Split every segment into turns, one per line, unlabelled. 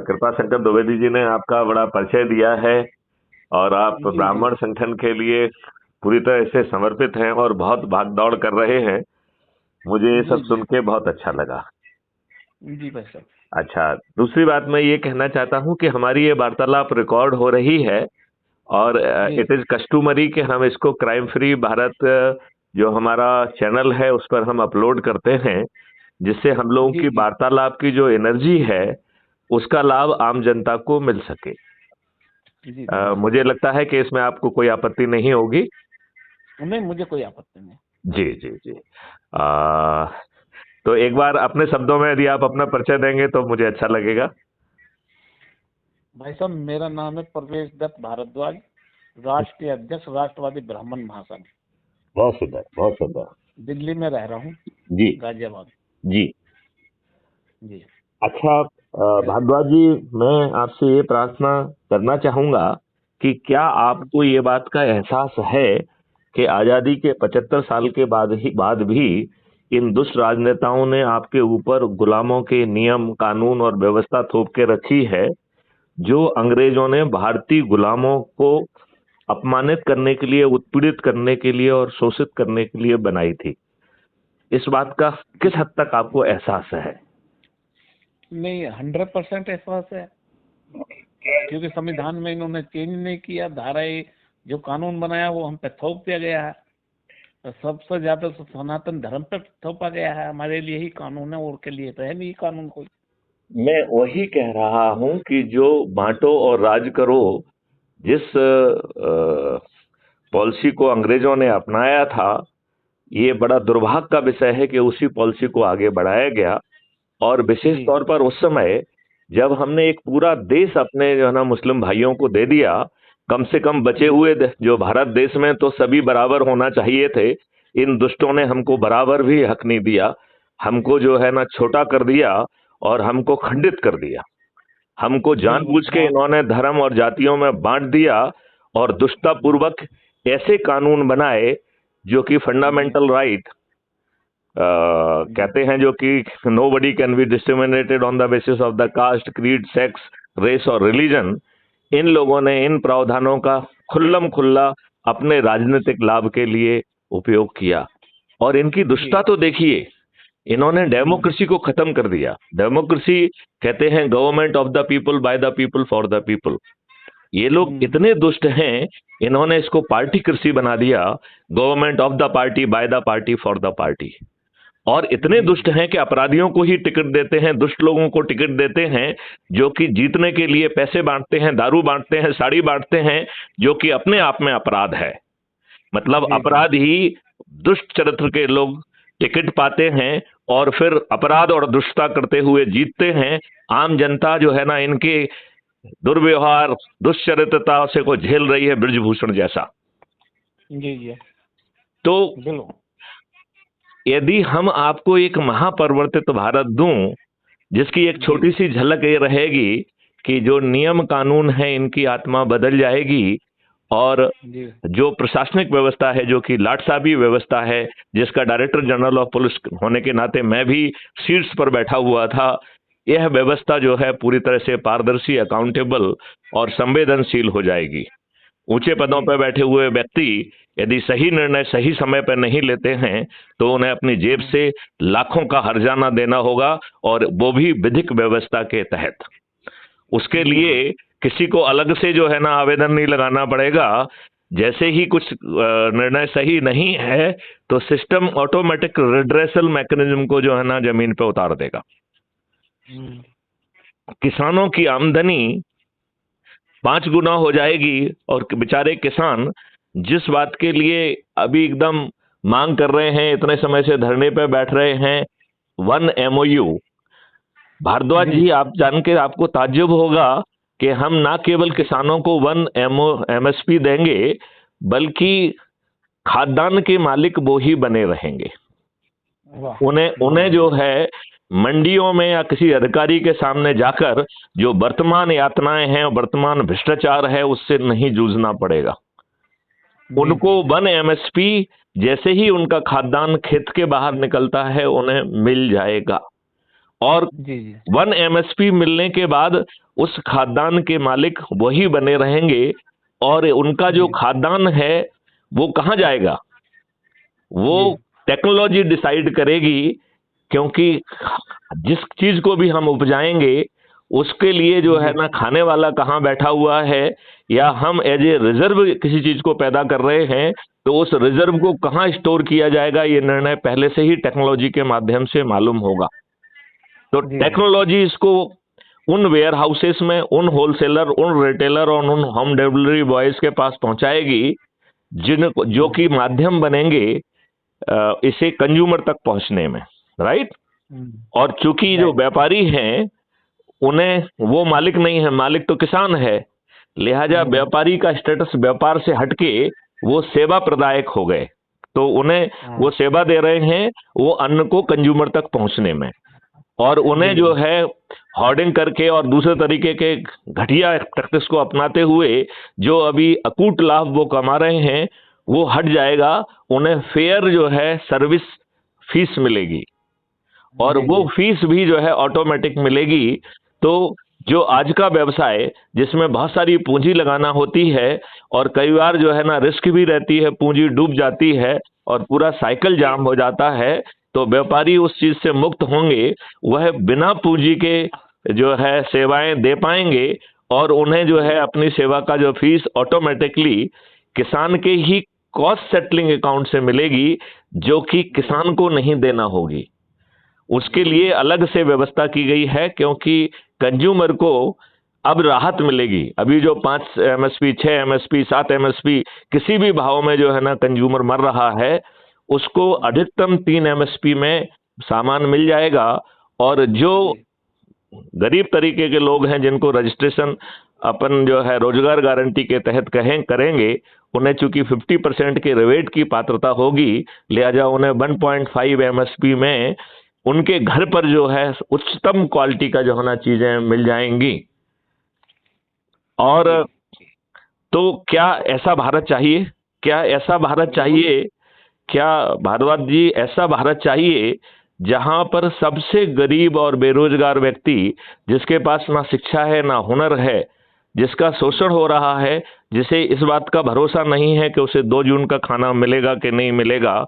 कृपा शंकर द्विवेदी जी ने आपका बड़ा परिचय दिया है और आप
जी जी
ब्राह्मण संगठन के लिए पूरी तरह से समर्पित हैं और बहुत भाग दौड़ कर रहे हैं। मुझे ये सब
जी
सुन के बहुत अच्छा लगा।
जी भाई साहब।
अच्छा, दूसरी बात मैं ये कहना चाहता हूँ कि हमारी ये वार्तालाप रिकॉर्ड हो रही है और
जी
इट इज कस्टमरी कि हम इसको क्राइम फ्री भारत जो हमारा चैनल है उस पर हम अपलोड करते हैं, जिससे हम लोगों
जी
की
जी
वार्तालाप की जो एनर्जी है उसका लाभ आम जनता को मिल सके।
जी जी।
मुझे लगता है कि इसमें आपको कोई आपत्ति नहीं होगी।
नहीं, मुझे कोई आपत्ति नहीं।
जी जी जी। आ, तो एक बार अपने शब्दों में यदि आप अपना परिचय देंगे तो मुझे अच्छा लगेगा।
भाई साहब, मेरा नाम है प्रवेश दत्त भारद्वाज, राष्ट्रीय अध्यक्ष राष्ट्रवादी ब्राह्मण महासंघ।
बहुत सुंदर, बहुत सुंदर।
दिल्ली में रह रहा हूँ,
जी
गाजियाबाद।
जी।
जी
अच्छा,
मैं
भारद्वाज जी, मैं आपसे ये प्रार्थना करना चाहूंगा कि क्या आपको ये बात का एहसास है कि आजादी के 75 साल के बाद भी इन दुष्ट राजनेताओं ने आपके ऊपर गुलामों के नियम कानून और व्यवस्था थोप के रखी है, जो अंग्रेजों ने भारतीय गुलामों को अपमानित करने के लिए, उत्पीड़ित करने के लिए और शोषित करने के लिए बनाई थी। इस बात का किस हद तक आपको एहसास है?
नहीं, 100% एहसास है, क्योंकि संविधान में इन्होंने चेंज नहीं किया। धाराएं जो कानून बनाया वो हम पे थोप दिया गया है। तो सबसे ज्यादा तो सनातन धर्म पे थोपा गया है। हमारे लिए ही कानून है, और के लिए तो है नहीं कानून कोई।
मैं वही कह रहा हूं कि जो बांटो और राज करो, जिस पॉलिसी को अंग्रेजों ने अपनाया था, ये बड़ा दुर्भाग्य का विषय है कि उसी पॉलिसी को आगे बढ़ाया गया। और विशेष
जी
तौर पर उस समय जब हमने एक पूरा देश अपने जो है ना मुस्लिम भाइयों को दे दिया, कम से कम बचे
जी
हुए जो भारत देश में तो सभी बराबर होना चाहिए थे, इन दुष्टों ने हमको बराबर भी हक नहीं दिया। हमको जो है ना छोटा कर दिया और हमको खंडित कर दिया। हमको
बिल्कुल।
जानबूझ के इन्होंने धर्म और जातियों में बांट दिया और दुष्टतापूर्वक ऐसे कानून बनाए जो कि
जी
फंडामेंटल राइट
जी
कहते हैं, जो कि nobody can be discriminated on the basis of the caste, creed, sex, race और रिलीजन। इन लोगों ने इन प्रावधानों का खुल्लम खुल्ला अपने राजनीतिक लाभ के लिए उपयोग किया। और इनकी
जी
दुष्टता तो देखिए, इन्होंने
हम्म
डेमोक्रेसी को खत्म कर दिया। डेमोक्रेसी कहते हैं government of the people, by the people, for the people. ये लोग
हम्म
इतने दुष्ट हैं, इन्होंने इसको पार्टी कृषि बना दिया, government of the party, by the party, for the party. और इतने
जी
दुष्ट हैं कि अपराधियों को ही टिकट देते हैं, दुष्ट लोगों को टिकट देते हैं, जो कि जीतने के लिए पैसे बांटते हैं, दारू बांटते हैं, साड़ी बांटते हैं, जो कि अपने आप में अपराध है। मतलब
जी जी
अपराधी, दुष्ट चरित्र के लोग टिकट पाते हैं और फिर अपराध और दुष्टता करते हुए जीतते हैं। आम जनता जो है ना इनके दुर्व्यवहार, दुष्चरित्रता से को झेल रही है, ब्रजभूषण जैसा।
जी जी
तो
बिल्कुल।
यदि हम आपको एक महापरिवर्तित भारत दूं, जिसकी एक
जी
छोटी सी झलक ये रहेगी कि जो नियम कानून है इनकी आत्मा बदल जाएगी, और
जी
जो प्रशासनिक व्यवस्था है, जो कि लाटसाबी व्यवस्था है, जिसका डायरेक्टर जनरल ऑफ पुलिस होने के नाते मैं भी शीर्ष पर बैठा हुआ था, यह व्यवस्था जो है पूरी तरह से पारदर्शी, अकाउंटेबल और संवेदनशील हो जाएगी। ऊंचे पदों
जी
पर बैठे हुए व्यक्ति यदि सही निर्णय सही समय पर नहीं लेते हैं तो उन्हें अपनी जेब
हम्म
से लाखों का हर्जाना देना होगा, और वो भी विधिक व्यवस्था के तहत। उसके
जी जी
लिए किसी को अलग से जो है ना आवेदन नहीं लगाना पड़ेगा। जैसे ही कुछ निर्णय सही नहीं है तो सिस्टम ऑटोमेटिक रिड्रेसल मैकेनिज्म को जो है ना जमीन पे उतार देगा।
हम्म
किसानों की आमदनी 5 गुना हो जाएगी, और बेचारे किसान जिस बात के लिए अभी एकदम मांग कर रहे हैं, इतने समय से धरने पे बैठ रहे हैं, 1 MOU। भारद्वाज
जी
जी, आप जान के आपको ताज्जुब होगा कि हम ना केवल किसानों को 1 MSP देंगे, बल्कि खाद्यान्न के मालिक वो ही बने रहेंगे।
वाह,
उन्हें
बहुत
उन्हें जो
बढ़िया।
है मंडियों में या किसी अधिकारी के सामने जाकर जो वर्तमान यातनाएं हैं, वर्तमान भ्रष्टाचार है, उससे नहीं जूझना पड़ेगा।
जी
उनको
जी
1 MSP जैसे ही उनका खाद्यान्न खेत के बाहर निकलता है उन्हें मिल जाएगा। और
जी जी
1 एमएसपी मिलने के बाद उस खाद्यान्न के मालिक वही बने रहेंगे, और उनका जो
जी
खाद्यान्न है वो कहाँ जाएगा, वो
जी
टेक्नोलॉजी डिसाइड करेगी। क्योंकि जिस चीज को भी हम उपजाएंगे उसके लिए जो है
जी
ना, खाने वाला कहाँ बैठा हुआ है, या हम एज ए रिजर्व किसी चीज को पैदा कर रहे हैं, तो उस रिजर्व को कहाँ स्टोर किया जाएगा, ये निर्णय पहले से ही टेक्नोलॉजी के माध्यम से मालूम होगा। तो
जी जी
टेक्नोलॉजी इसको उन वेयर हाउसेस में, उन होलसेलर, उन रिटेलर और उन होम डिलीवरी बॉयज के पास पहुंचाएगी, जिन जो कि माध्यम बनेंगे इसे कंज्यूमर तक पहुंचने में, राइट। और चूंकि जो
राइट
व्यापारी हैं उन्हें वो मालिक नहीं है, मालिक तो किसान है, लिहाजा व्यापारी का स्टेटस व्यापार से हटके वो सेवा प्रदायक हो गए, तो उन्हें
हाँ
वो सेवा दे रहे हैं वो अन्न को कंज्यूमर तक पहुंचने में। और उन्हें
जी
जो
जी
है होर्डिंग करके और दूसरे तरीके के घटिया प्रैक्टिस को अपनाते हुए जो अभी अकूट लाभ वो कमा रहे हैं वो हट जाएगा। उन्हें फेयर जो है सर्विस फीस मिलेगी, और
जी
वो
जी
फीस भी जो है ऑटोमेटिक मिलेगी। तो जो आज का व्यवसाय जिसमें बहुत सारी पूंजी लगाना होती है और कई बार जो है ना रिस्क भी रहती है, पूंजी डूब जाती है और पूरा साइकिल जाम हो जाता है, तो व्यापारी उस चीज से मुक्त होंगे। वह बिना पूंजी के जो है सेवाएं दे पाएंगे, और उन्हें जो है अपनी सेवा का जो फीस ऑटोमेटिकली किसान के ही कॉस्ट सेटलिंग अकाउंट से मिलेगी, जो कि किसान को नहीं देना होगी। उसके लिए अलग से व्यवस्था की गई है, क्योंकि कंज्यूमर को अब राहत मिलेगी। अभी जो 5 एमएसपी, 6 एमएसपी, 7 एमएसपी किसी भी भाव में जो है ना कंज्यूमर मर रहा है, उसको अधिकतम 3 एमएसपी में सामान मिल जाएगा। और जो
जी
गरीब तरीके के लोग हैं जिनको रजिस्ट्रेशन अपन जो है रोजगार गारंटी के तहत करेंगे, उन्हें चूंकि 50% के रिबेट की पात्रता होगी, लिहाजा उन्हें 1.5 एमएसपी में उनके घर पर जो है उच्चतम क्वालिटी का जो है ना चीजें मिल जाएंगी। और
जी
तो क्या ऐसा भारत चाहिए? क्या ऐसा भारत
बिल्कुल
चाहिए? क्या भारद्वाज जी ऐसा भारत चाहिए जहां पर सबसे गरीब और बेरोजगार व्यक्ति, जिसके पास ना शिक्षा है ना हुनर है, जिसका शोषण हो रहा है, जिसे इस बात का भरोसा नहीं है कि उसे 2 जून का खाना मिलेगा कि नहीं मिलेगा,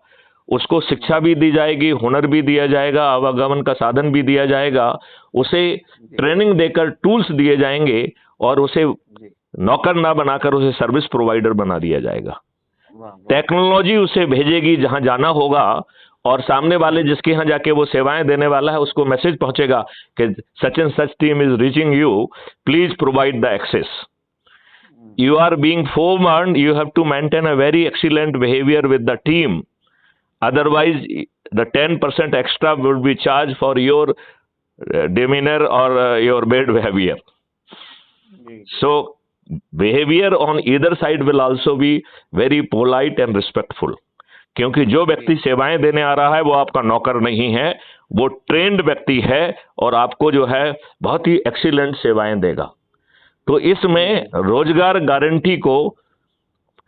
उसको शिक्षा भी दी जाएगी, हुनर भी दिया जाएगा, आवागमन का साधन भी दिया जाएगा, उसे
जी
ट्रेनिंग देकर टूल्स दिए जाएंगे, और उसे
जी
नौकर ना बनाकर उसे सर्विस प्रोवाइडर बना दिया जाएगा।
वाह वाह
टेक्नोलॉजी उसे भेजेगी जहां जाना होगा, और सामने वाले जिसके यहां जाके वो सेवाएं देने वाला है उसको मैसेज पहुंचेगा कि such and such team is reaching you, please provide the access. You are being forewarned, you have to maintain a very excellent behavior with the team, otherwise the 10% extra would be charged for your demeanor or your bad behavior.
जी
So behavior on either side will also be very polite and respectful, क्योंकि जो व्यक्ति
जी
सेवाएं देने आ रहा है वो आपका नौकर नहीं है, वो ट्रेंड व्यक्ति है और आपको जो है बहुत ही एक्सीलेंट सेवाएं देगा। तो इसमें रोजगार गारंटी को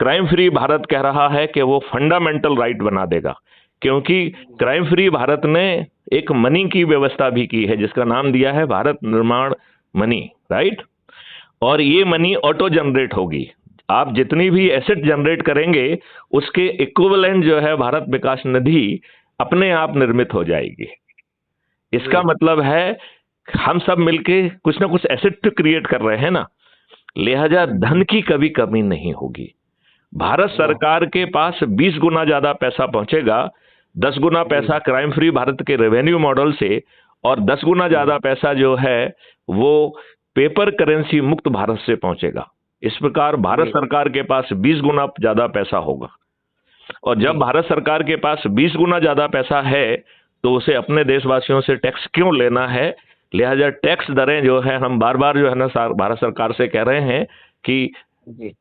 क्राइम फ्री भारत कह रहा है कि वो फंडामेंटल राइट बना देगा, क्योंकि क्राइम फ्री भारत ने एक मनी की व्यवस्था भी की है जिसका नाम दिया है भारत निर्माण मनी, राइट। और ये मनी ऑटो जनरेट होगी। आप जितनी भी एसेट जनरेट करेंगे उसके इक्विवेलेंट जो है भारत विकास निधि अपने आप निर्मित हो जाएगी। इसका मतलब है हम सब मिलके कुछ ना कुछ एसेट क्रिएट कर रहे हैं ना, लिहाजा धन की कभी कमी नहीं होगी। भारत सरकार के पास 20 गुना ज्यादा पैसा पहुंचेगा, 10 गुना पैसा क्राइम फ्री भारत के रेवेन्यू मॉडल से, और 10 गुना ज्यादा पैसा जो है वो पेपर करेंसी मुक्त भारत से पहुंचेगा। इस प्रकार भारत सरकार के पास 20 गुना ज्यादा पैसा होगा। और जब भारत सरकार के पास 20 गुना ज्यादा पैसा है तो उसे अपने देशवासियों से टैक्स क्यों लेना है? लिहाजा टैक्स दरें जो है हम बार बार जो है ना भारत सरकार से कह रहे हैं कि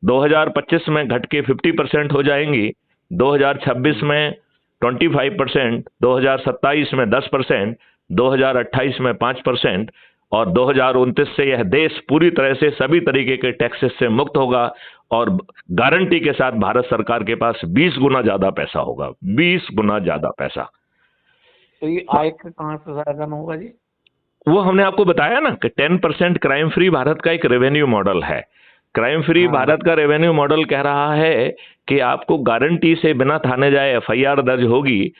2025 में घट के 50% हो जाएंगी, 2026 में 25%, 2027 में 10%, 2028 में 5%, और 2029 से यह देश पूरी तरह से सभी तरीके के टैक्सेस से मुक्त होगा। और गारंटी के साथ भारत सरकार के पास 20 गुना ज्यादा पैसा होगा, 20 गुना ज्यादा पैसा।
तो ये आय का कहाँ से साधन होगा जी?
वो हमने आपको बताया ना कि 10% क्राइम फ्री भारत का एक रेवेन्यू मॉडल है। क्राइम फ्री
हाँ।
भारत का रेवेन्यू मॉडल कह रहा है कि आपको गारंटी से बिना थाने जाए एफआईआर दर्ज होगी।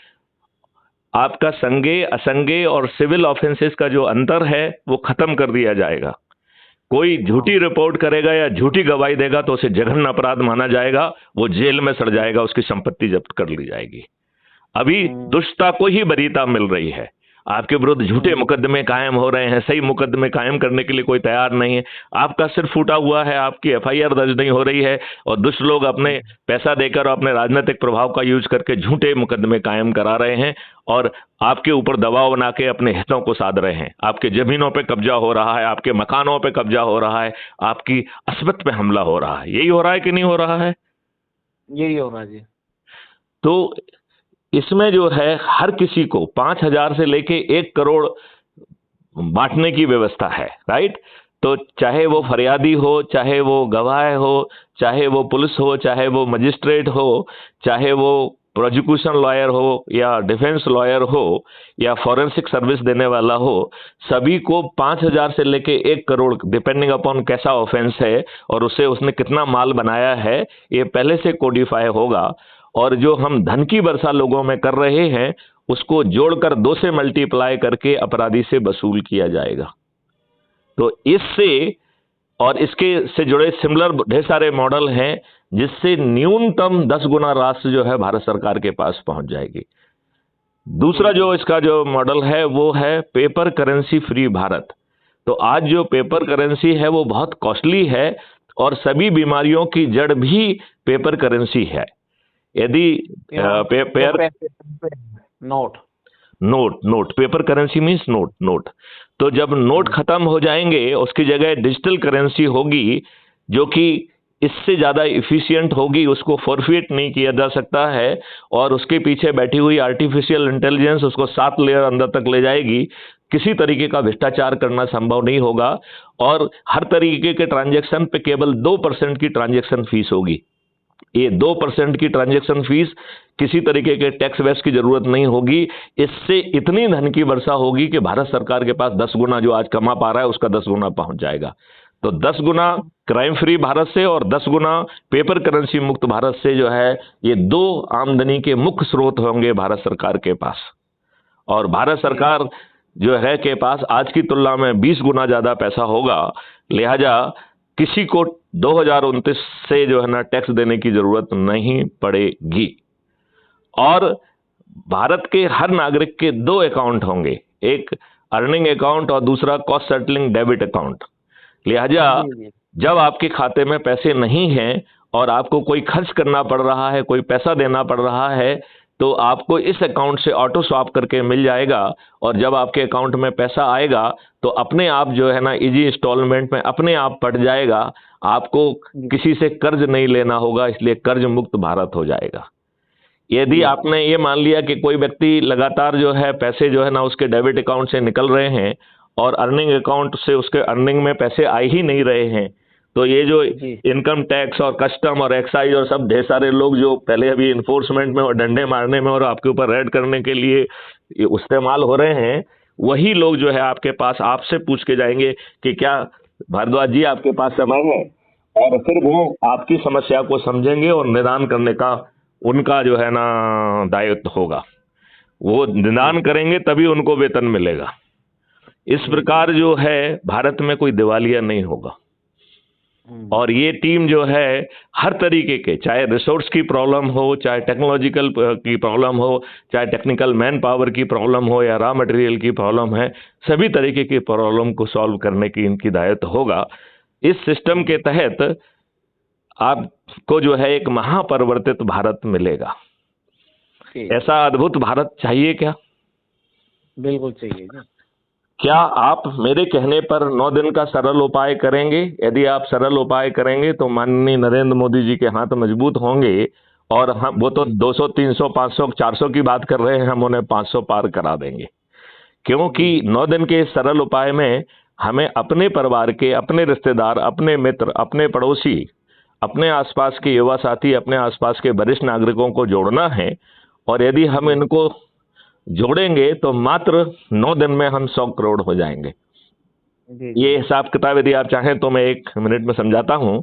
आपका संज्ञेय, असंज्ञेय और सिविल ऑफेंसेस का जो अंतर है वो खत्म कर दिया जाएगा। कोई झूठी रिपोर्ट करेगा या झूठी गवाही देगा तो उसे जघन्य अपराध माना जाएगा, वो जेल में सड़ जाएगा, उसकी संपत्ति जब्त कर ली जाएगी। अभी दुष्टता को ही वरीयता मिल रही है। आपके विरुद्ध झूठे मुकदमे कायम हो रहे हैं, सही मुकदमे कायम करने के लिए कोई तैयार नहीं है। आपका सिर फूटा हुआ है, आपकी एफआईआर दर्ज नहीं हो रही है, और दुष्ट लोग अपने पैसा देकर और अपने राजनीतिक प्रभाव का यूज करके झूठे मुकदमे कायम करा रहे हैं और आपके ऊपर दबाव बना के अपने हितों को साध रहे हैं। आपके जमीनों पे कब्जा हो रहा है, आपके मकानों पे कब्जा हो रहा है, आपकी अस्मत पे हमला हो रहा है। यही हो रहा है कि नहीं हो रहा है?
यही हो रहा है जी।
तो इसमें जो है हर किसी को 5,000 से लेके 1 करोड़ बांटने की व्यवस्था है, राइट? तो चाहे वो फरियादी हो, चाहे वो गवाह हो, चाहे वो पुलिस हो, चाहे वो मजिस्ट्रेट हो, चाहे वो प्रोसिक्यूशन लॉयर हो या डिफेंस लॉयर हो या फॉरेंसिक सर्विस देने वाला हो, सभी को 5,000 से लेके 1 करोड़ डिपेंडिंग अपॉन कैसा ऑफेंस है और उससे उसने कितना माल बनाया है, ये पहले से कोडिफाई होगा। और जो हम धन की वर्षा लोगों में कर रहे हैं उसको जोड़कर 2 से मल्टीप्लाई करके अपराधी से वसूल किया जाएगा। तो इससे और इसके से जुड़े सिमिलर ढेर सारे मॉडल हैं जिससे न्यूनतम 10 गुना राशि जो है भारत सरकार के पास पहुंच जाएगी। दूसरा जो इसका जो मॉडल है वो है पेपर करेंसी फ्री भारत। तो आज जो पेपर करेंसी है वो बहुत कॉस्टली है और सभी बीमारियों की जड़ भी पेपर करेंसी है। यदि note paper currency means note. तो जब नोट खत्म हो जाएंगे उसकी जगह डिजिटल करेंसी होगी जो कि इससे ज्यादा इफिशिएंट होगी, उसको फॉरफिट नहीं किया जा सकता है और उसके पीछे बैठी हुई आर्टिफिशियल इंटेलिजेंस उसको 7 लेयर अंदर तक ले जाएगी। किसी तरीके का भ्रष्टाचार करना संभव नहीं होगा और हर तरीके के ट्रांजैक्शन पे केवल 2% की ट्रांजैक्शन फीस होगी। ये 2% की ट्रांजैक्शन फीस, किसी तरीके के टैक्स वैक्स की जरूरत नहीं होगी। इससे इतनी धन की वर्षा होगी कि भारत सरकार के पास 10 गुना जो आज कमा पा रहा है उसका 10 गुना पहुंच जाएगा। तो 10 गुना क्राइम फ्री भारत से और 10 गुना पेपर करेंसी मुक्त भारत से जो है ये 2 आमदनी के मुख्य स्रोत होंगे भारत सरकार के पास। और भारत सरकार जो है के पास आज की तुलना में 20 गुना ज्यादा पैसा होगा, लिहाजा किसी को 2029 से जो है ना टैक्स देने की जरूरत नहीं पड़ेगी। और भारत के हर नागरिक के 2 अकाउंट होंगे, एक अर्निंग अकाउंट और दूसरा कॉस्ट सेटलिंग डेबिट अकाउंट। लिहाजा जब आपके खाते में पैसे नहीं हैं और आपको कोई खर्च करना पड़ रहा है, कोई पैसा देना पड़ रहा है, तो आपको इस अकाउंट से ऑटो स्वैप करके मिल जाएगा और जब आपके अकाउंट में पैसा आएगा तो अपने आप जो है ना इजी इंस्टॉलमेंट में अपने आप पड़ जाएगा। आपको किसी से कर्ज नहीं लेना होगा, इसलिए कर्ज मुक्त भारत हो जाएगा। यदि आपने ये मान लिया कि कोई व्यक्ति लगातार जो है पैसे जो है ना उसके डेबिट अकाउंट से निकल रहे हैं और अर्निंग अकाउंट से उसके अर्निंग में पैसे आ ही नहीं रहे हैं, तो ये जो इनकम टैक्स और कस्टम और एक्साइज और सब ढेर सारे लोग जो पहले अभी इन्फोर्समेंट में और डंडे मारने में और आपके ऊपर रेड करने के लिए इस्तेमाल हो रहे हैं, वही लोग जो है आपके पास आपसे पूछ के जाएंगे कि क्या भारद्वाज जी आपके पास समय है, और फिर वो आपकी समस्या को समझेंगे और निदान करने का उनका जो है ना दायित्व होगा। वो निदान करेंगे तभी उनको वेतन मिलेगा। इस प्रकार जो है भारत में कोई दिवालिया नहीं होगा। और ये टीम जो है हर तरीके के, चाहे रिसोर्स की प्रॉब्लम हो, चाहे टेक्नोलॉजिकल की प्रॉब्लम हो, चाहे टेक्निकल मैन पावर की प्रॉब्लम हो या रॉ मटेरियल की प्रॉब्लम है, सभी तरीके की प्रॉब्लम को सॉल्व करने की इनकी दायित्व होगा। इस सिस्टम के तहत आपको जो है एक महापरिवर्तित भारत मिलेगा। ऐसा अद्भुत भारत चाहिए क्या?
बिल्कुल चाहिए।
क्या आप मेरे कहने पर 9 दिन का सरल उपाय करेंगे? यदि आप सरल उपाय करेंगे तो माननीय नरेंद्र मोदी जी के हाथ मजबूत होंगे और हम वो तो 200, 300, 500, 400 की बात कर रहे हैं, हम उन्हें 500 पार करा देंगे। क्योंकि 9 दिन के सरल उपाय में हमें अपने परिवार के, अपने रिश्तेदार, अपने मित्र, अपने पड़ोसी, अपने आसपास के युवा साथी, अपने आसपास के वरिष्ठ नागरिकों को जोड़ना है। और यदि हम इनको जोड़ेंगे तो मात्र 9 दिन में हम 100 करोड़ हो जाएंगे। ये हिसाब किताब यदि आप चाहें तो मैं 1 मिनट में समझाता हूं।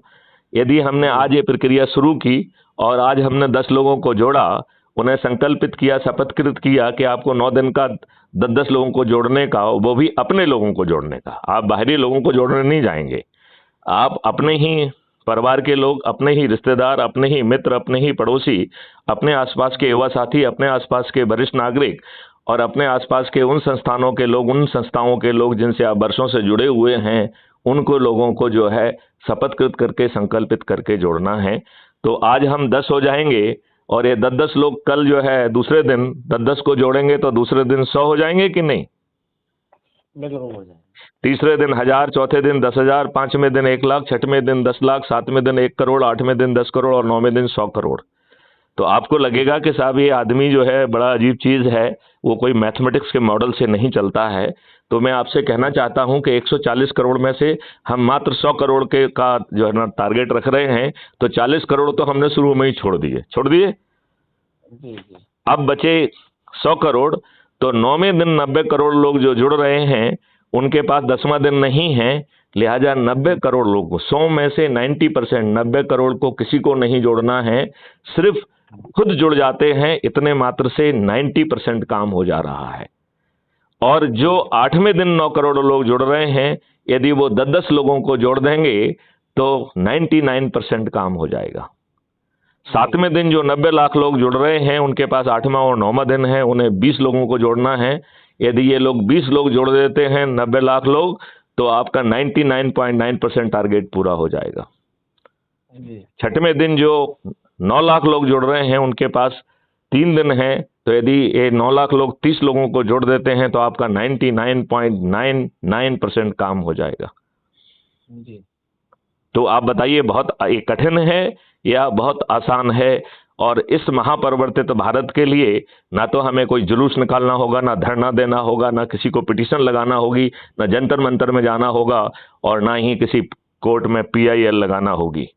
यदि हमने आज ये प्रक्रिया शुरू की और आज हमने 10 लोगों को जोड़ा, उन्हें संकल्पित किया, शपथकृत किया कि आपको 9 दिन का 10-10 लोगों को जोड़ने का, वो भी अपने लोगों को जोड़ने का। आप बाहरी लोगों को जोड़ने नहीं जाएंगे, आप अपने ही परिवार के लोग, अपने ही रिश्तेदार, अपने ही मित्र, अपने ही पड़ोसी, अपने आसपास के युवा साथी, अपने आसपास के वरिष्ठ नागरिक और अपने आसपास के उन संस्थानों के लोग, उन संस्थाओं के लोग जिनसे आप वर्षों से जुड़े हुए हैं, उनको लोगों को जो है शपथकृत करके, संकल्पित करके जोड़ना है। तो आज हम 10 हो जाएंगे और ये 10-10 लोग कल जो है दूसरे दिन 10-10 को जोड़ेंगे तो दूसरे दिन 100 हो जाएंगे कि नहीं?
बिल्कुल हो जाएंगे।
तीसरे दिन 1000, चौथे दिन 10,000, पांचवें दिन 1 लाख, छठवें दिन 10 लाख, सातवें दिन 1 करोड़, आठवें दिन 10 करोड़ और 9वें दिन 100 करोड़। तो आपको लगेगा कि साहब ये आदमी जो है बड़ा अजीब चीज है, वो कोई मैथमेटिक्स के मॉडल से नहीं चलता है। तो मैं आपसे कहना चाहता हूं कि 140 करोड़ में से हम मात्र 100 करोड़ के का जो है ना टारगेट रख रहे हैं, तो 40 करोड़ तो हमने शुरू में ही छोड़ दिए। अब बचे 100 करोड़। तो 9वें दिन 90 करोड़ लोग जो जुड़ रहे हैं, उनके पास 10वां दिन नहीं है, लिहाजा 90 करोड़ लोग, 100 में से 90%, 90 करोड़ को किसी को नहीं जोड़ना है, सिर्फ खुद जुड़ जाते हैं, इतने मात्र से 90% काम हो जा रहा है। और जो 8वें दिन 9 करोड़ लोग जुड़ रहे हैं, यदि वो 10-10 लोगों को जोड़ देंगे तो 99% काम हो जाएगा। 7वें दिन जो 90 लाख लोग जुड़ रहे हैं, उनके पास 8वां और 9वां दिन है, उन्हें 20 लोगों को जोड़ना है। यदि ये लोग 20 लोग जोड़ देते हैं, 90 लाख लोग, तो आपका 99.9% टारगेट पूरा हो जाएगा। 6वें दिन जो 9 लाख लोग जुड़ रहे हैं, उनके पास 3 दिन है, तो यदि ये 9 लाख लोग 30 लोगों को जोड़ देते हैं तो आपका 99.99% काम हो जाएगा। तो आप बताइए, बहुत कठिन है या बहुत आसान है? और इस महापरिवर्तित भारत के लिए ना तो हमें कोई जुलूस निकालना होगा, ना धरना देना होगा, ना किसी को पिटीशन लगाना होगी, ना जंतर मंतर में जाना होगा, और ना ही किसी कोर्ट में PIL लगाना होगी।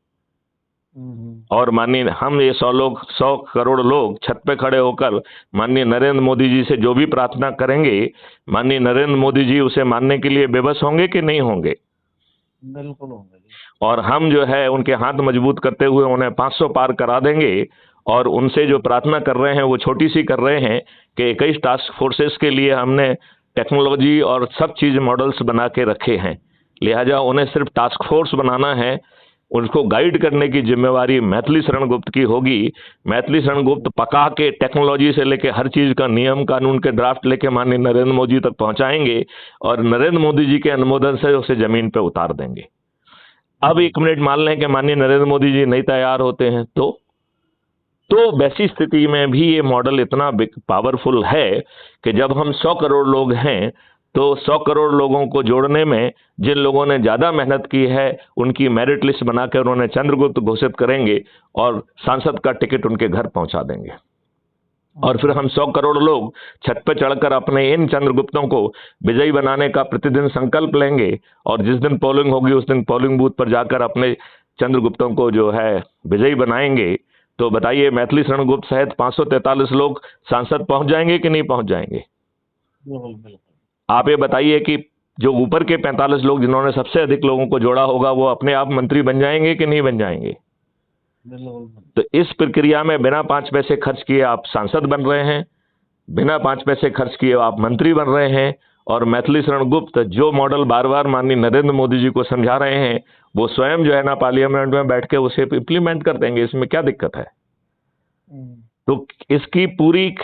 और माननीय हम ये 100 करोड़ लोग छत पे खड़े होकर माननीय नरेंद्र मोदी जी से जो भी प्रार्थना करेंगे, माननीय नरेंद्र मोदी जी उसे मानने के लिए बेबस होंगे कि नहीं होंगे?
बिल्कुल होंगे।
और हम जो है उनके हाथ मजबूत करते हुए उन्हें 500 पार करा देंगे। और उनसे जो प्रार्थना कर रहे हैं वो छोटी सी कर रहे हैं कि 21 टास्क फोर्सेस के लिए हमने टेक्नोलॉजी और सब चीज मॉडल्स बना के रखे हैं, लिहाजा उन्हें सिर्फ टास्क फोर्स बनाना है। उनको गाइड करने की जिम्मेवारी मैथिली शरण गुप्त की होगी। मैथिली शरण गुप्त पका के टेक्नोलॉजी से लेके हर चीज का नियम कानून के ड्राफ्ट लेके माननीय नरेंद्र मोदी तक पहुंचाएंगे और नरेंद्र मोदी जी के अनुमोदन से उसे जमीन पे उतार देंगे। अब 1 मिनट मान लें कि माननीय नरेंद्र मोदी जी नहीं तैयार होते हैं, तो वैसी स्थिति में भी ये मॉडल इतना पावरफुल है कि जब हम 100 करोड़ लोग हैं तो 100 करोड़ लोगों को जोड़ने में जिन लोगों ने ज्यादा मेहनत की है, उनकी मेरिट लिस्ट बनाकर उन्होंने चंद्रगुप्त घोषित करेंगे और सांसद का टिकट उनके घर पहुंचा देंगे। और फिर हम 100 करोड़ लोग छत पर चढ़कर अपने इन चंद्रगुप्तों को विजयी बनाने का प्रतिदिन संकल्प लेंगे, और जिस दिन पोलिंग होगी उस दिन पोलिंग बूथ पर जाकर अपने चंद्रगुप्तों को जो है विजयी बनाएंगे। तो बताइए, मैथिली शरण गुप्त सहित 543 लोग सांसद पहुंच जाएंगे कि नहीं पहुंच जाएंगे? आप ये बताइए कि जो ऊपर के 45 लोग जिन्होंने सबसे अधिक लोगों को जोड़ा होगा, वो अपने आप मंत्री बन जाएंगे कि नहीं बन जाएंगे? तो इस प्रक्रिया में बिना 5 पैसे खर्च किए आप सांसद बन रहे हैं, बिना 5 पैसे खर्च किए आप मंत्री बन रहे हैं। और मैथिली शरण गुप्त जो मॉडल बार बार माननीय नरेंद्र मोदी जी को समझा रहे हैं, वो स्वयं जो है ना पार्लियामेंट में बैठ के उसे इम्प्लीमेंट कर देंगे। इसमें क्या दिक्कत है? तो इसकी पूरी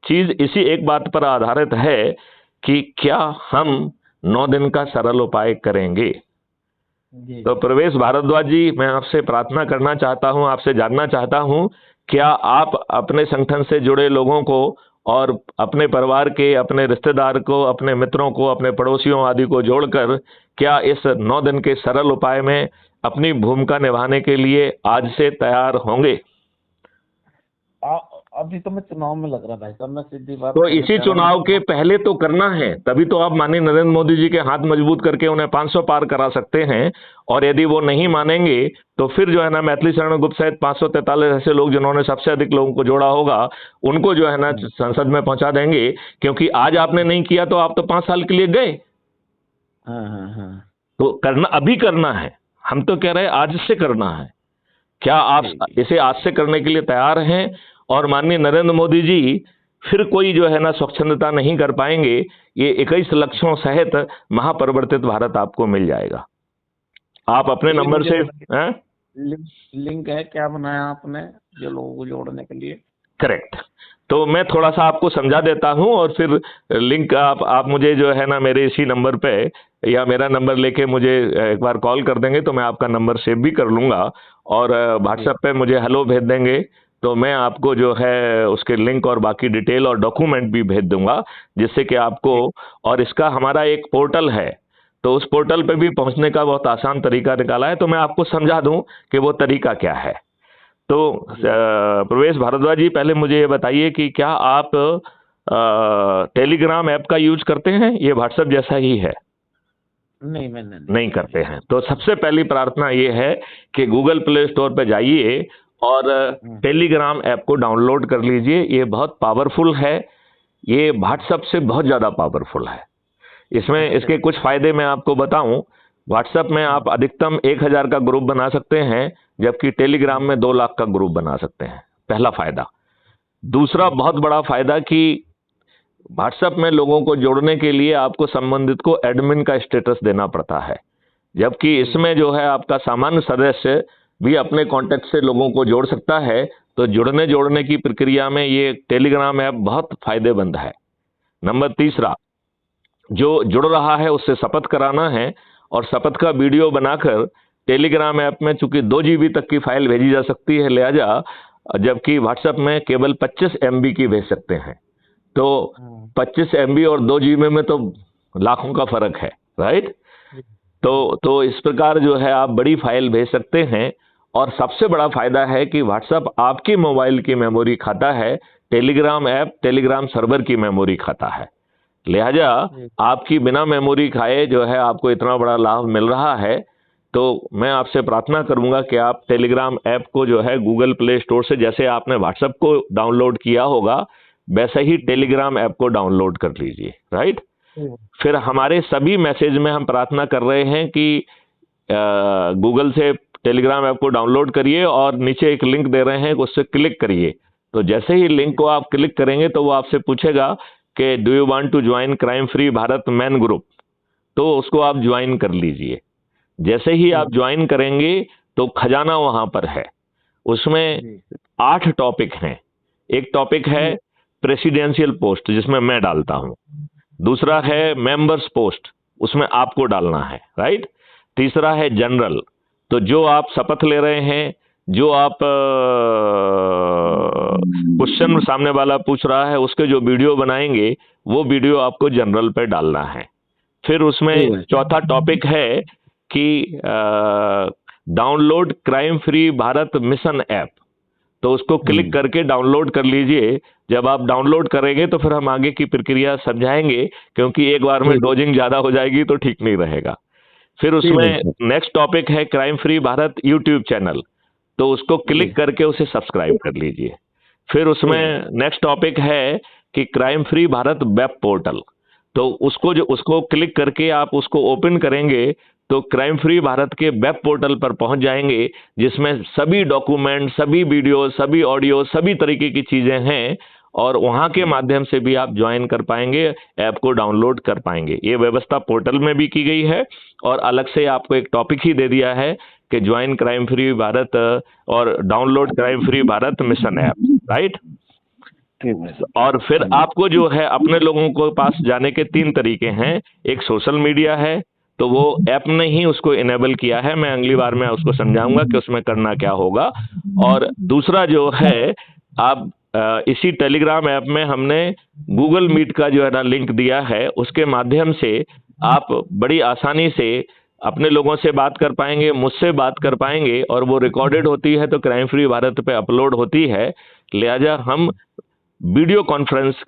चीज इसी एक बात पर आधारित है कि क्या हम 9 दिन का सरल उपाय करेंगे। तो प्रवेश भारद्वाज जी, मैं आपसे प्रार्थना करना चाहता हूं, आपसे जानना चाहता हूं, क्या आप अपने संगठन से जुड़े लोगों को और अपने परिवार के, अपने रिश्तेदार को, अपने मित्रों को, अपने पड़ोसियों आदि को जोड़कर क्या इस 9 दिन के सरल उपाय में अपनी भूमिका निभाने के लिए आज से तैयार होंगे?
अभी तो मैं चुनाव में लग रहा भाई साहब, मैं सीधी बात
तो
करना
इसी
चाह रहा
चुनाव
हूँ।
के पहले तो करना है, तभी तो आप माननीय नरेंद्र मोदी जी के हाथ मजबूत करके उन्हें 500 पार करा सकते हैं। और यदि वो नहीं मानेंगे तो फिर जो है ना मैथिली शरण गुप्त सहित 543 ऐसे लोग जिन्होंने सबसे अधिक लोगों को जोड़ा होगा, उनको जो है ना संसद में पहुंचा देंगे। क्योंकि आज आपने नहीं किया तो आप तो 5 साल के लिए गए।
हाँ हाँ हाँ,
तो करना अभी करना है, हम तो कह रहे हैं आज से करना है। क्या आप
ठीक।
इसे आज से करने के लिए तैयार हैं? और माननीय नरेंद्र मोदी जी फिर कोई जो है ना स्वच्छंदता नहीं कर पाएंगे। ये 21 लक्ष्यों सहित महापरिवर्तित भारत आपको मिल जाएगा। आप अपने
ये
नंबर
मुझे
से
बताइए, लिंक है क्या बनाया आपने जो लोगों को जोड़ने के लिए?
करेक्ट। तो मैं थोड़ा सा आपको समझा देता हूं और फिर लिंक आप मुझे जो है ना मेरे इसी नंबर पे या मेरा नंबर लेके मुझे एक बार कॉल कर देंगे तो मैं आपका नंबर सेव भी कर लूंगा। और व्हाट्सएप पे मुझे हेलो भेज देंगे तो मैं आपको जो है उसके लिंक और बाकी डिटेल और डॉक्यूमेंट भी भेज दूंगा, जिससे कि आपको। और इसका हमारा एक पोर्टल है, तो उस पोर्टल पे भी पहुंचने का बहुत आसान तरीका निकाला है, तो मैं आपको समझा दूं कि वो तरीका क्या है। तो प्रवेश भारद्वाज जी, पहले मुझे ये बताइए कि क्या आप टेलीग्राम ऐप का यूज करते हैं? ये व्हाट्सएप जैसा ही है।
नहीं, मैंने
नहीं करते हैं तो सबसे पहली प्रार्थना ये है कि गूगल प्ले स्टोर पे जाइए और टेलीग्राम ऐप को डाउनलोड कर लीजिए। ये बहुत पावरफुल है, ये व्हाट्सएप से बहुत ज़्यादा पावरफुल है। इसमें इसके कुछ फायदे मैं आपको बताऊं। व्हाट्सएप में आप अधिकतम 1000 का ग्रुप बना सकते हैं, जबकि टेलीग्राम में 2 लाख का ग्रुप बना सकते हैं। पहला फायदा। दूसरा बहुत बड़ा फायदा कि व्हाट्सएप में लोगों को जोड़ने के लिए आपको संबंधित को एडमिन का स्टेटस देना पड़ता है, जबकि इसमें जो है आपका सामान्य सदस्य भी अपने कांटेक्ट से लोगों को जोड़ सकता है। तो जोड़ने की प्रक्रिया में ये टेलीग्राम ऐप बहुत फायदेमंद है। नंबर तीसरा, जो जुड़ रहा है उससे शपथ कराना है और शपथ का वीडियो बनाकर टेलीग्राम ऐप में चूंकि 2 GB तक की फाइल भेजी जा सकती है लिहाजा, जबकि व्हाट्सएप में केवल 25 MB की भेज सकते हैं। तो 25 MB और 2 GB में तो लाखों का फर्क है, राइट? तो इस प्रकार जो है आप बड़ी फाइल भेज सकते हैं। और सबसे बड़ा फायदा है कि व्हाट्सएप आपकी मोबाइल की मेमोरी खाता है, टेलीग्राम ऐप टेलीग्राम सर्वर की मेमोरी खाता है। लिहाजा आपकी बिना मेमोरी खाए जो है आपको इतना बड़ा लाभ मिल रहा है। तो मैं आपसे प्रार्थना करूंगा कि आप टेलीग्राम ऐप को जो है गूगल प्ले स्टोर से, जैसे आपने व्हाट्सएप को डाउनलोड किया होगा वैसे ही टेलीग्राम ऐप को डाउनलोड कर लीजिए, राइट? फिर हमारे सभी मैसेज में हम प्रार्थना कर रहे हैं कि गूगल से टेलीग्राम ऐप को डाउनलोड करिए और नीचे एक लिंक दे रहे हैं, उससे क्लिक करिए। तो जैसे ही लिंक को आप क्लिक करेंगे तो वो आपसे पूछेगा कि do you want to join crime free Bharat man group, तो उसको आप ज्वाइन कर लीजिए। जैसे ही आप ज्वाइन करेंगे तो खजाना वहां पर है, उसमें 8 टॉपिक हैं। एक टॉपिक है प्रेसिडेंशियल पोस्ट, जिसमें मैं डालता हूं। दूसरा है मेंबर्स पोस्ट, उसमें आपको डालना है, राइट? तीसरा है जनरल, तो जो आप शपथ ले रहे हैं, जो आप क्वेश्चन सामने वाला पूछ रहा है उसके जो वीडियो बनाएंगे वो वीडियो आपको जनरल पे डालना है। फिर उसमें चौथा टॉपिक है कि download crime free Bharat mission app, तो उसको क्लिक करके डाउनलोड कर लीजिए। जब आप डाउनलोड करेंगे तो फिर हम आगे की प्रक्रिया समझाएंगे, क्योंकि एक बार में डोजिंग ज्यादा हो जाएगी तो ठीक नहीं रहेगा। फिर उसमें नेक्स्ट टॉपिक है crime free Bharat YouTube channel, तो उसको क्लिक करके उसे सब्सक्राइब कर लीजिए। फिर उसमें नेक्स्ट टॉपिक है कि crime free Bharat web portal, तो उसको क्लिक करके आप उसको ओपन करेंगे तो क्राइम फ्री भारत के वेब पोर्टल पर पहुंच जाएंगे, जिसमें सभी डॉक्यूमेंट, सभी वीडियो, सभी ऑडियो, सभी तरीके की चीजें हैं। और वहां के माध्यम से भी आप ज्वाइन कर पाएंगे, ऐप को डाउनलोड कर पाएंगे। ये व्यवस्था पोर्टल में भी की गई है और अलग से आपको एक टॉपिक ही दे दिया है कि ज्वाइन क्राइम फ्री भारत और download crime free Bharat mission app, right? और फिर आपको जो है अपने लोगों को पास जाने के 3 तरीके हैं। एक सोशल मीडिया है, तो वो ऐप ने ही उसको इनेबल किया है, मैं अगली बार मैं उसको समझाऊंगा कि उसमें करना क्या होगा। और दूसरा जो है, आप इसी टेलीग्राम ऐप में हमने गूगल मीट का जो है ना लिंक दिया है, उसके माध्यम से आप बड़ी आसानी से अपने लोगों से बात कर पाएंगे, मुझसे बात कर पाएंगे, और वो रिकॉर्डेड होती है तो क्राइम फ्री भारत पे अपलोड होती है। लिहाजा हम वीडियो कॉन्फ्रेंस,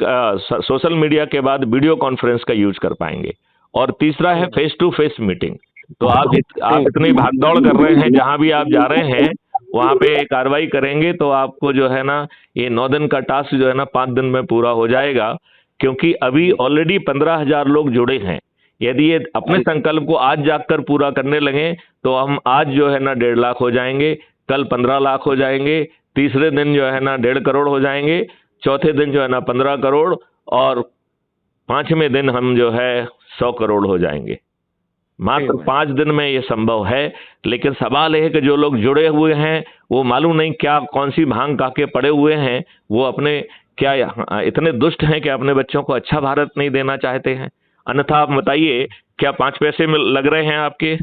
सोशल मीडिया के बाद वीडियो कॉन्फ्रेंस का यूज कर पाएंगे। और तीसरा है फेस टू फेस मीटिंग। तो आप इतनी भागदौड़ कर रहे हैं, जहां भी आप जा रहे हैं वहां पे कार्रवाई करेंगे तो आपको जो है ना ये 9 दिन का टास्क जो है ना 5 दिन में पूरा हो जाएगा, क्योंकि अभी ऑलरेडी 15,000 लोग जुड़े हैं। यदि ये अपने संकल्प को आज जागकर पूरा करने लगे तो हम आज जो है ना 1.5 लाख हो जाएंगे, कल 15 लाख हो जाएंगे, तीसरे दिन जो है ना 1.5 करोड़ हो जाएंगे, चौथे दिन जो है ना 15 करोड़, और 5वें दिन हम जो है 100 करोड़ हो जाएंगे। मात्र 5 दिन में ये संभव है। लेकिन सवाल है कि जो लोग जुड़े हुए हैं वो मालूम नहीं क्या कौन सी भांग काके पड़े हुए हैं, वो अपने क्या इतने दुष्ट हैं कि अपने बच्चों को अच्छा भारत नहीं देना चाहते हैं। अन्यथा आप बताइए, क्या 5 पैसे में लग रहे हैं आपके?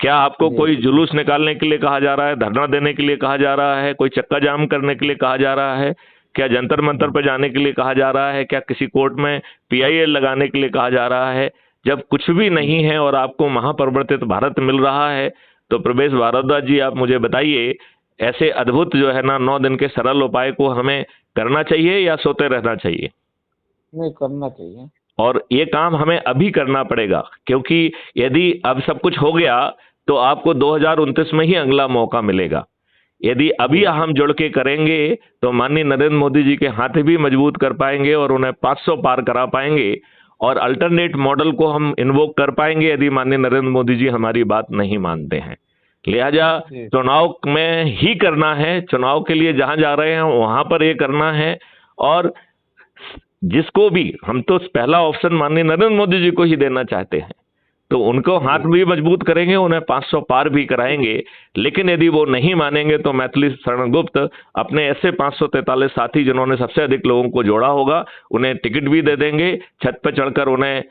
क्या आपको कोई जुलूस निकालने के लिए कहा जा रहा है, धरना देने के लिए कहा जा रहा है, कोई चक्का जाम करने के लिए कहा जा रहा है, क्या जंतर मंतर पर जाने के लिए कहा जा रहा है, क्या किसी कोर्ट में PIL लगाने के लिए कहा जा रहा है? जब कुछ भी नहीं है और आपको महापरिवर्तित भारत मिल रहा है, तो प्रवेश भारद्वाज जी आप मुझे बताइए, ऐसे अद्भुत जो है ना 9 दिन के सरल उपाय को हमें करना चाहिए या सोते रहना चाहिए?
नहीं, करना चाहिए।
और ये काम हमें अभी करना पड़ेगा, क्योंकि यदि अब सब कुछ हो गया तो आपको 2029 में ही अगला मौका मिलेगा। यदि अभी हम जुड़ के करेंगे तो माननीय नरेंद्र मोदी जी के हाथ भी मजबूत कर पाएंगे और उन्हें 500 पार करा पाएंगे, और अल्टरनेट मॉडल को हम इन्वोक कर पाएंगे यदि माननीय नरेंद्र मोदी जी हमारी बात नहीं मानते हैं। लिहाजा चुनाव में ही करना है, चुनाव के लिए जहां जा रहे हैं वहां पर ये करना है। और जिसको भी हम तो पहला ऑप्शन माननीय नरेंद्र मोदी जी को ही देना चाहते हैं, तो उनको हाथ भी मजबूत करेंगे, उन्हें 500 पार भी कराएंगे। लेकिन यदि वो नहीं मानेंगे तो मैथिली शरण गुप्त अपने ऐसे 543 साथी जिन्होंने सबसे अधिक लोगों को जोड़ा होगा, उन्हें टिकट भी दे देंगे, छत पर चढ़कर उन्हें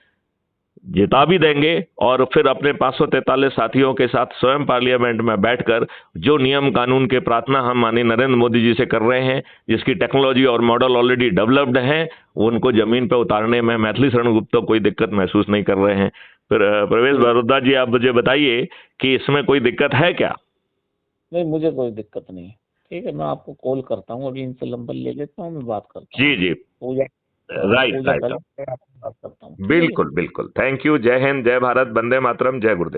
जिता भी देंगे, और फिर अपने 543 साथियों के साथ स्वयं पार्लियामेंट में बैठकर जो नियम कानून के प्रार्थना हम माननीय नरेंद्र मोदी जी से कर रहे हैं, जिसकी टेक्नोलॉजी और मॉडल ऑलरेडी डेवलप्ड हैं, उनको जमीन पर उतारने में मैथिली शरण गुप्त कोई दिक्कत महसूस नहीं कर रहे हैं। फिर प्रवेश भारद्वाज जी आप मुझे बताइए कि इसमें कोई दिक्कत है क्या?
नहीं, मुझे कोई दिक्कत नहीं। ठीक है, मैं आपको कॉल करता हूँ, अभी इनसे नंबर ले लेता हूँ, मैं बात करता हूँ।
जी
पूजा
राइट
बात करता हूँ।
बिल्कुल बिल्कुल। Thank you. जय हिंद, जय भारत, वंदे मातरम, जय गुरुदेव।